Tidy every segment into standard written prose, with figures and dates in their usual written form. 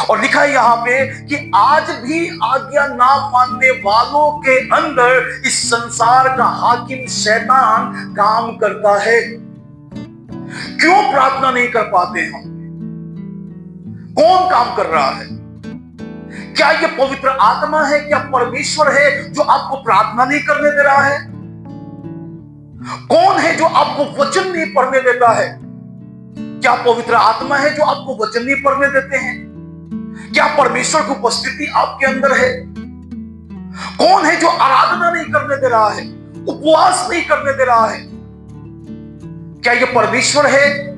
और लिखा है यहां पे कि आज भी आज्ञा ना मानने वालों के अंदर इस संसार का हाकिम शैतान काम करता है। क्यों प्रार्थना नहीं कर पाते हम? कौन काम कर रहा है? क्या ये पवित्र आत्मा है? क्या परमेश्वर है जो आपको प्रार्थना नहीं करने दे रहा है? कौन है जो आपको वचन नहीं पढ़ने देता है? क्या पवित्र आत्मा है जो आपको वचन नहीं पढ़ने देते हैं? क्या परमेश्वर की उपस्थिति आपके अंदर है? कौन है जो आराधना नहीं करने दे रहा है, उपवास नहीं करने दे रहा है? क्या यह परमेश्वर है?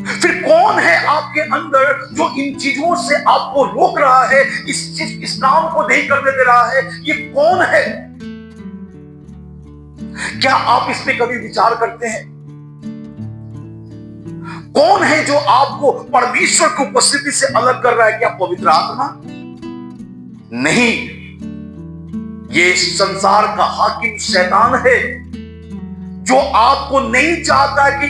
फिर कौन है आपके अंदर जो इन चीजों से आपको रोक रहा है, इस काम को नहीं करने दे रहा है? ये कौन है? क्या आप इस पे कभी विचार करते हैं? कौन है जो आपको परमेश्वर की उपस्थिति से अलग कर रहा है? क्या पवित्र आत्मा? नहीं, ये संसार का हाकिम शैतान है जो आपको नहीं चाहता कि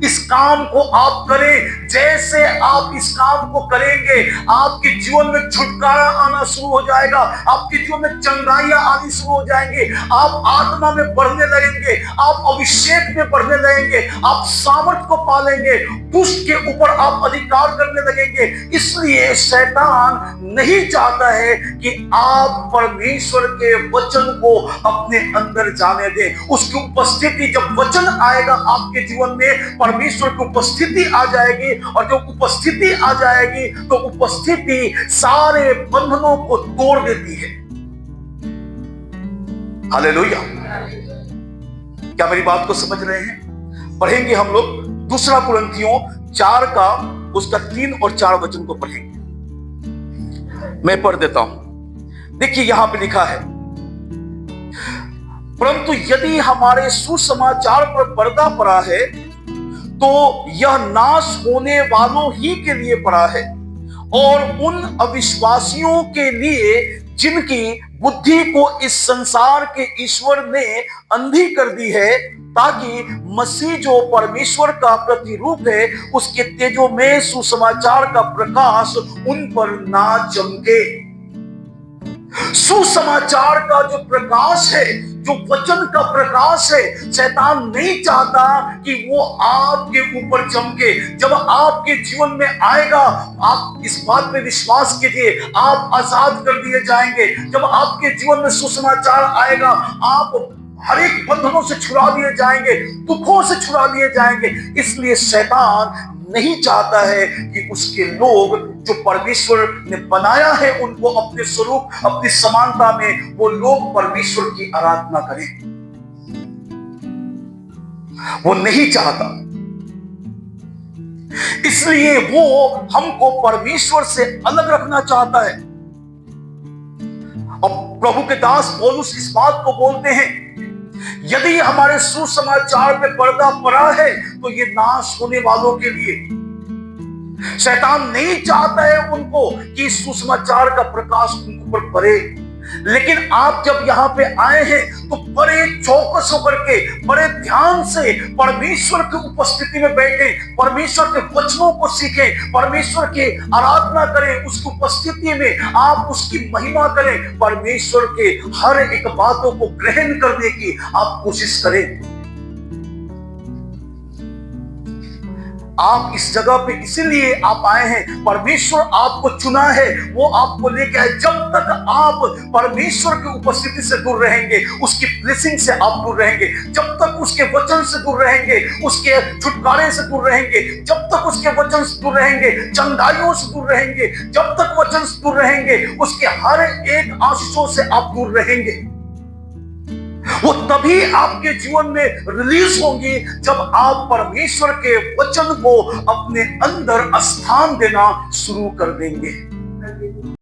इस काम को आप करें। जैसे आप इस काम को करेंगे, आपके जीवन में छुटकारा आना शुरू हो जाएगा, आपके जीवन में चंगाइयां आनी शुरू हो जाएंगे, आप आत्मा में बढ़ने लगेंगे, आप अभिषेक में बढ़ने लगेंगे, आप सामर्थ को पालेंगे, दुष्ट के ऊपर आप अधिकार करने लगेंगे। इसलिए शैतान नहीं चाहता है कि आप परमेश्वर के वचन को अपने अंदर जाने दें। उसकी उपस्थिति, जब वचन आएगा आपके जीवन में, परमेश्वर की उपस्थिति आ जाएगी, और जब उपस्थिति आ जाएगी तो उपस्थिति सारे बंधनों को तोड़ देती है। हालेलुया! क्या मेरी बात को समझ रहे हैं? पढ़ेंगे हम लोग दूसरा कुरिन्थियों 4 का उसका 3 और 4 वचन को पढ़ेंगे। मैं पढ़ देता हूं। देखिए यहां पे लिखा है, परंतु यदि हमारे सुसमाचार पर पर्दा पड़ा है तो यह नाश होने वालों ही के लिए पड़ा है, और उन अविश्वासियों के लिए जिनकी बुद्धि को इस संसार के ईश्वर ने अंधी कर दी है, ताकि मसीह जो परमेश्वर का प्रतिरूप है, उसके तेजोमय सुसमाचार का प्रकाश उन पर ना चमके। सुसमाचार का जो प्रकाश है, जो वचन का प्रकाश है, शैतान नहीं चाहता कि वो आपके ऊपर चमके। जब आपके जीवन में आएगा, आप इस बात पे विश्वास कीजिए, आप आजाद कर दिए जाएंगे। जब आपके जीवन में सुसमाचार आएगा, आप हर एक बंधनों से छुड़ा दिए जाएंगे, दुखों से छुड़ा दिए जाएंगे। इसलिए शैतान नहीं चाहता है कि उसके लोग जो परमेश्वर ने बनाया है, उनको अपने स्वरूप, अपनी समानता में, वो लोग परमेश्वर की आराधना करें। वो नहीं चाहता। इसलिए वो हमको परमेश्वर से अलग रखना चाहता है। और प्रभु के दास पौलुस इस बात को बोलते हैं, यदि हमारे सुसमाचार पे पर्दा पड़ा है तो ये नाश होने वालों के लिए। शैतान नहीं चाहता है उनको कि सुसमाचार का प्रकाश उनके ऊपर पड़े। लेकिन आप जब यहां पे आए हैं तो बड़े चौकस होकर के, बड़े ध्यान से परमेश्वर की उपस्थिति में बैठे, परमेश्वर के वचनों को सीखें, परमेश्वर की आराधना करें। उसकी उपस्थिति में आप उसकी महिमा करें, परमेश्वर के हर एक बातों को ग्रहण करने की आप कोशिश करें। आप इस जगह पे इसीलिए आप आए हैं, परमेश्वर आपको चुना है, वो आपको लेके आए। जब तक आप परमेश्वर की उपस्थिति से दूर रहेंगे, उसकी ब्लेसिंग से आप दूर रहेंगे, जब तक उसके वचन से दूर रहेंगे, उसके छुटकारे से दूर रहेंगे, जब तक उसके वचन से दूर रहेंगे, चंगाइयों से दूर रहेंगे, जब तक वचन से दूर रहेंगे, उसके हर एक आशीषों से आप दूर रहेंगे। वो तभी आपके जीवन में रिलीज होंगी जब आप परमेश्वर के वचन को अपने अंदर स्थान देना शुरू कर देंगे।